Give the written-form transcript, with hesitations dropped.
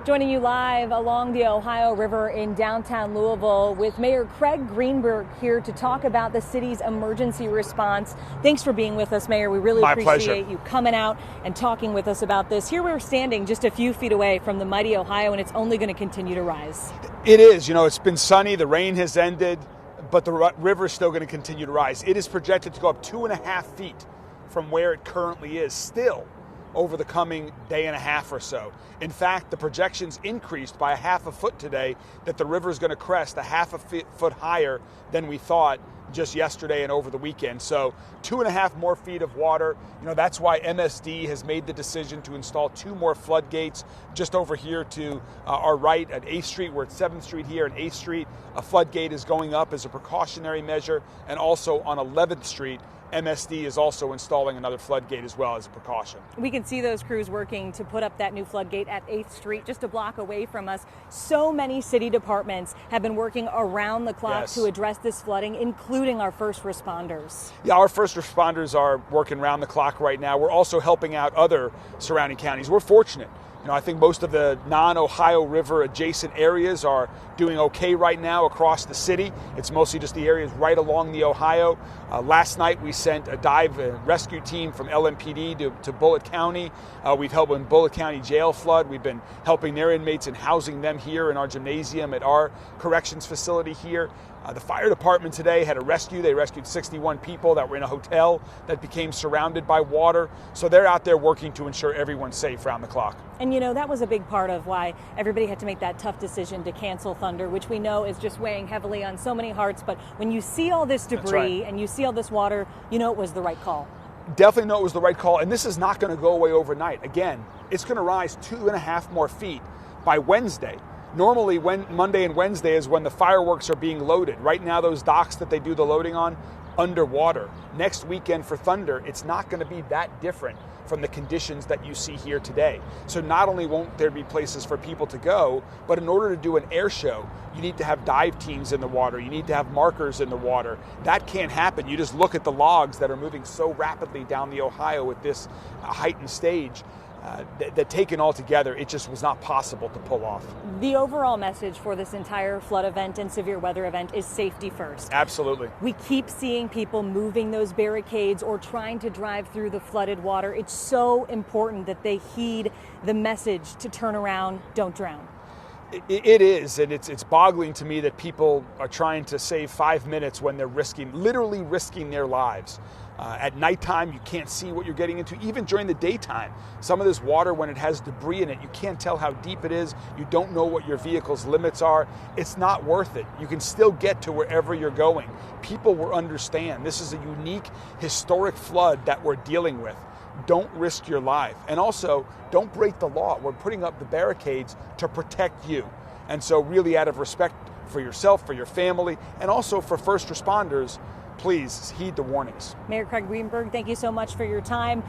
Joining you live along the Ohio River in downtown Louisville with Mayor Craig Greenberg here to talk about the city's emergency response. Thanks for being with us, Mayor. We really appreciate you coming out and talking with us about this. Here we're standing just a few feet away from the mighty Ohio, and it's only going to continue to rise. It is. You know, it's been sunny, the rain has ended, but the river is still going to continue to rise. It is projected to go up 2.5 feet from where it currently is still over the coming day and a half or so. In fact, the projections increased by 1/2 foot today that the river is going to crest 1/2 foot higher than we thought just yesterday and over the weekend. So 2.5 more feet of water. You know, that's why MSD has made the decision to install 2 more floodgates just over here to our right at 8th Street. We're at 7th Street here and 8th Street. A floodgate is going up as a precautionary measure, and also on 11th Street, MSD is also installing another floodgate as well as a precaution. We can see those crews working to put up that new floodgate at 8th Street, just a block away from us. So many city departments have been working around the clock to address this flooding, including our first responders. Yeah, our first responders are working around the clock right now. We're also helping out other surrounding counties. We're fortunate. You know, I think most of the non-Ohio River adjacent areas are doing okay right now across the city. It's mostly just the areas right along the Ohio. Last night we sent a dive and rescue team from LMPD to Bullitt County. We've helped when Bullitt County jail flood. We've been helping their inmates and housing them here in our gymnasium at our corrections facility here. The fire department today had a rescue. They rescued 61 people that were in a hotel that became surrounded by water. So they're out there working to ensure everyone's safe around the clock. And you know, that was a big part of why everybody had to make that tough decision to cancel Thunder, which we know is just weighing heavily on so many hearts. But when you see all this debris and you see all this water, you know it was the right call. Definitely know it was the right call. And this is not going to go away overnight. Again, it's going to rise 2.5 more feet by Wednesday. Normally, Monday and Wednesday is when the fireworks are being loaded. Right now, those docks that they do the loading on, underwater. Next weekend for Thunder, it's not going to be that different from the conditions that you see here today. So not only won't there be places for people to go, but in order to do an air show, you need to have dive teams in the water. You need to have markers in the water. That can't happen. You just look at the logs that are moving so rapidly down the Ohio at this heightened stage. That taken all together, it just was not possible to pull off. The overall message for this entire flood event and severe weather event is safety first. Absolutely. We keep seeing people moving those barricades or trying to drive through the flooded water. It's so important that they heed the message to turn around, don't drown. It is, and it's boggling to me that people are trying to save 5 minutes when they're literally risking their lives. At nighttime, you can't see what you're getting into. Even during the daytime, some of this water, when it has debris in it, you can't tell how deep it is. You don't know what your vehicle's limits are. It's not worth it. You can still get to wherever you're going. People will understand. This is a unique, historic flood that we're dealing with. Don't risk your life. And also, don't break the law. We're putting up the barricades to protect you. And so really, out of respect for yourself, for your family, and also for first responders, please heed the warnings. Mayor Craig Greenberg, thank you so much for your time.